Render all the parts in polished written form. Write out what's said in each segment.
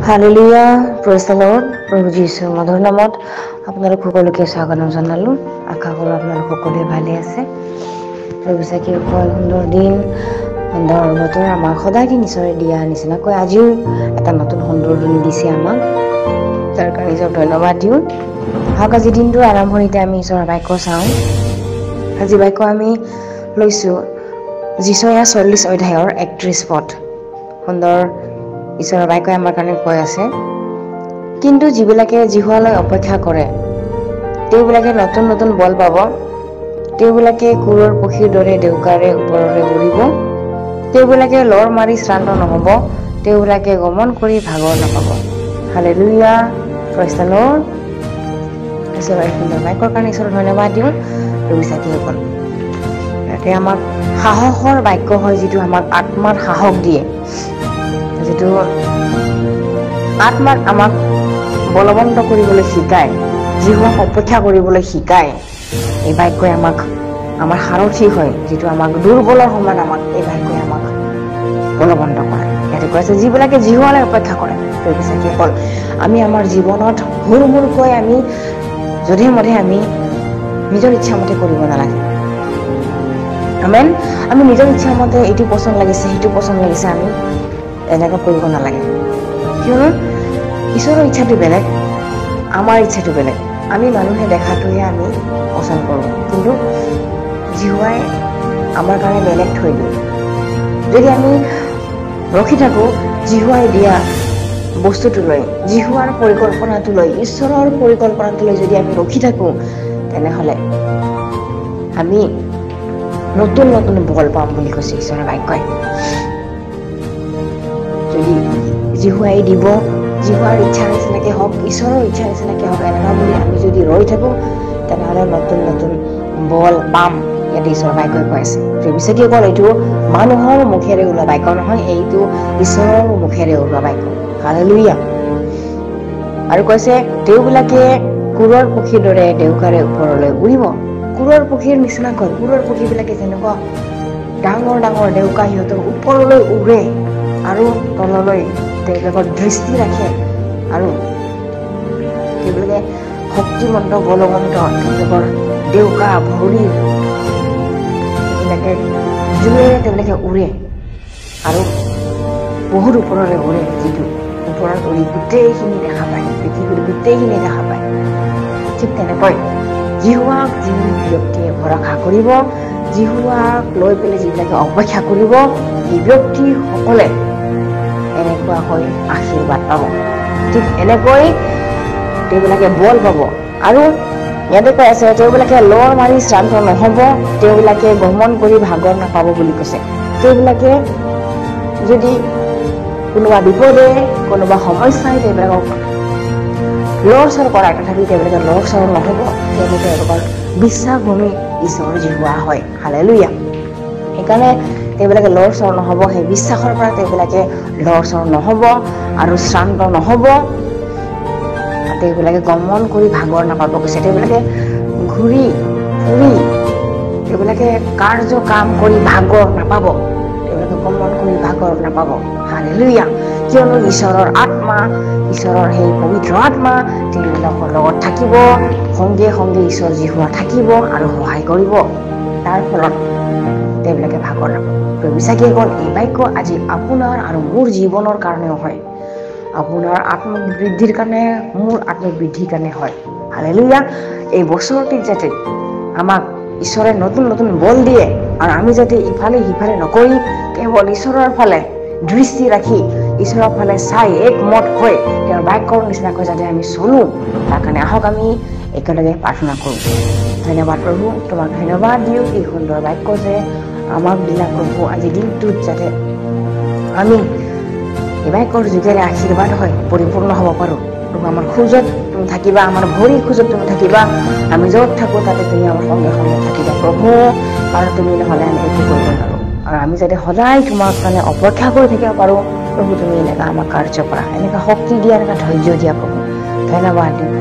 Hallelujah, praise the lord. প্ৰভু যীশুৰ মধুৰ নামত আপোনালোক সকলোকে স্বাগতম জনালোঁ। আশা কৰোঁ আপোনালোক সকলোৱে ভালে আছে। প্ৰভু চাকিসকল, সুন্দৰ দিন, সুন্দৰ বতৰ আমাক সদায় দিন ঈশ্বৰে দিয়া নিচিনাকৈ আজিও এটা নতুন সুন্দৰ দিন দিছে আমাক। তাৰ কাৰণে ঈশ্বৰক ধন্যবাদ দিওঁ। আহক আজি দিনটোৰ আৰম্ভণিতে আমি ঈশ্বৰৰ বাক্য চাওঁ। আজি বাক্য আমি লৈছোঁ যিচয়া 40 অধ্যায়ৰ 31 পদ। সুন্দৰ ঈশ্বৰৰ বাক্যই আমাৰ কাৰণে কৈ আছে, কিন্তু যিবিলাকে জিহুৱালৈ অপেক্ষা কৰে তেওঁবিলাকে নতুন নতুন বল পাব। তেওঁবিলাকে কুৰৰ পক্ষীৰ দৰে ডেউকাৰে ওপৰলৈ উৰিব। তেওঁবিলাকে লৰ মাৰি শ্ৰান্ত নহ'ব। তেওঁবিলাকে গমন কৰি ভাগৰ নাপাব। Hallelujah, praise the lord. ঈশ্বৰৰ সুন্দৰ বাক্যৰ কাৰণে ঈশ্বৰক ধন্যবাদ দিওঁ। প্ৰভু চাকিসকল, ইয়াতে আমাক সাহসৰ বাক্য হয়, যিটো আমাক আত্মাৰ সাহস দিয়ে, যিটো আত্মাক আমাক বলৱন্ত কৰিবলৈ শিকায়, যিহুৱাক অপেক্ষা কৰিবলৈ শিকায়। এই বাক্যই আমাক আমাৰ সাৰথি হয়, যিটো আমাক দুৰ্বলৰ সমান আমাক এই বাক্যই আমাক বলৱন্ত কৰে। ইয়াতে কৈ আছে যিবিলাকে জিহুৱালৈ অপেক্ষা কৰে। অকল আমি আমাৰ জীৱনত হুৰমুৰকৈ আমি যধে মধে আমি নিজৰ ইচ্ছামতে কৰিব নালাগে। আমেন। আমি নিজৰ ইচ্ছামতে এইটো পচন্দ লাগিছে, সেইটো পচন্দ লাগিছে, আমি এনেকুৱা কৰিব নালাগে। কিয়নো ঈশ্বৰৰ ইচ্ছাটো বেলেগ, আমাৰ ইচ্ছাটো বেলেগ। আমি মানুহে দেখাটোহে আমি পচন্দ কৰোঁ, কিন্তু জিহুৱাই আমাৰ কাৰণে বেলেগ থৈ দিয়ে। যদি আমি ৰখি থাকোঁ জিহুৱাই দিয়া বস্তুটো লৈ, জিহুৱাৰ পৰিকল্পনাটো লৈ, ঈশ্বৰৰ পৰিকল্পনাটো লৈ যদি আমি ৰখি থাকোঁ, তেনেহ'লে আমি নতুন নতুন বল পাম বুলি কৈছে ঈশ্বৰৰ বাক্যই। যদি জিহুৱাই দিব, জিহুৱাৰ ইচ্ছাৰ নিচিনাকে হওক, ঈশ্বৰৰ ইচ্ছাৰ নিচিনাকে হওক, এনেকুৱা বুলি আমি যদি ৰৈ থাকোঁ, তেনেহ'লে নতুন নতুন বল পাম। ইয়াতে ঈশ্বৰৰ বাক্যই কৈ আছে। বিশেষকৈ এইটো মানুহৰ মুখেৰে ওলোৱা বাক্য নহয়, এইটো ঈশ্বৰৰ মুখেৰে ওলোৱা বাক্য। হালেলুয়া। আৰু কৈছে তেওঁবিলাকে কুৰৰ পক্ষীৰ দৰে ডেউকাৰে ওপৰলৈ উৰিব। কুৰৰ পক্ষীৰ নিচিনাকৈ, কুৰৰ পক্ষীবিলাকে যেনেকুৱা ডাঙৰ ডাঙৰ ডেউকা সিহঁতৰ ওপৰলৈ উৰে আৰু তললৈ তেওঁলোকৰ দৃষ্টি ৰাখে, আৰু তেওঁলোকে শক্তিমন্ত বলৱন্ত, তেওঁলোকৰ ডেউকা ভৰিৰ জোৰেৰে তেওঁলোকে উৰে আৰু বহুত ওপৰলৈ উৰে, যিটো ওপৰত উৰি গোটেইখিনি দেখা পায়, পৃথিৱীৰ গোটেইখিনি দেখা পায়। ঠিক তেনেকৈ জিহুৱাক যি ব্যক্তিয়ে ভৰসা কৰিব, জিহুৱাক লৈ পেলাই যিবিলাকে অপেক্ষা কৰিব, সেই ব্যক্তিসকলে এনেকুৱাকৈ আশীৰ্বাদ পাব। ঠিক এনেকৈ তেওঁবিলাকে বল পাব। আৰু ইয়াতে কৈ আছে তেওঁবিলাকে লৰ মাৰি শ্ৰান্ত নহ'ব, তেওঁবিলাকে গমন কৰি ভাগৰ নাপাব বুলি কৈছে। তেওঁবিলাকে যদি কোনোবা বিপদে, কোনোবা সমস্যাই তেওঁবিলাকক লৰ-চৰ কৰায়, তথাপি তেওঁবিলাকে লৰ-চৰ নহ'ব। তেওঁলোকে এবাৰ বিশ্বাসভূমি ঈশ্বৰ জিহুৱা হয়। হালেলুয়া। সেইকাৰণে তেওঁবিলাকে লৰ-চৰ নহ'ব, সেই বিশ্বাসৰ পৰা তেওঁবিলাকে লৰ-চৰ নহ'ব আৰু শ্ৰান্ত নহ'ব। তেওঁবিলাকে গমন কৰি ভাগৰ নাপাব কৈছে। তেওঁবিলাকে ঘূৰি ফুৰি, তেওঁবিলাকে কাৰ্য কাম কৰি ভাগৰ নাপাব, তেওঁবিলাকে গমন কৰি ভাগৰ নাপাব। হালেলুয়া। কিয়নো ঈশ্বৰৰ আত্মা, ঈশ্বৰৰ সেই পবিত্ৰ আত্মা তেওঁলোকৰ লগত থাকিব, সংগে সংগে ঈশ্বৰ জিহুৱা থাকিব আৰু সহায় কৰিব। তাৰ ফলত তেওঁবিলাকে ভাগৰ নাপাব। বিশ্বাসীসকল, এই বাক্য আজি আপোনাৰ আৰু মোৰ জীৱনৰ কাৰণেও হয়, আপোনাৰ আত্মবৃদ্ধিৰ কাৰণে, মোৰ আত্মবৃদ্ধিৰ কাৰণে হয়। হালেলুয়া। এই বছৰটিত যাতে আমাক ঈশ্বৰে নতুন নতুন বল দিয়ে, আৰু আমি যাতে ইফালে সিফালে নকৰি কেৱল ঈশ্বৰৰ ফালে দৃষ্টি ৰাখি, ঈশ্বৰৰ ফালে চাই একমত হৈ তেওঁৰ বাক্যৰ নিচিনাকৈ যাতে আমি চলোঁ, তাৰ কাৰণে আহক আমি একেলগে প্ৰাৰ্থনা কৰোঁ। ধন্যবাদ প্ৰভু, তোমাক ধন্যবাদ দিওঁ এই সুন্দৰ বাক্য যে আমাক দিলা প্ৰভু। আজি দিনটোত যাতে আমি এই বাক্যৰ যোগেৰে আশীৰ্বাদ হয় পৰিপূৰ্ণ হ'ব পাৰোঁ। তুমি আমাৰ খোজত তুমি থাকিবা, আমাৰ ভৰিৰ খোজত তুমি থাকিবা। আমি য'ত থাকোঁ তাতে তুমি আমাৰ সংগে সংগে থাকিবা প্ৰভু। আৰু তুমি নহ'লে আমি একো কৰিব নোৱাৰোঁ। আৰু আমি যাতে সদায় তোমাক মানে অপেক্ষা কৰি থাকিব পাৰোঁ প্ৰভু। তুমি এনেকুৱা আমাক কাৰ্য কৰা, এনেকুৱা শক্তি দিয়া, এনেকুৱা ধৈৰ্য দিয়া প্ৰভু। ধন্যবাদ দিওঁ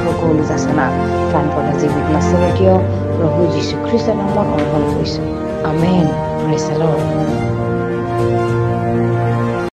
সকলো যাচনা প্ৰাণপণে জীৱিত নাচনীয় প্ৰভু যীশু খ্ৰীষ্টৰ নামত অৰ্পণ কৰিছোঁ। আমেন। Praise the lord.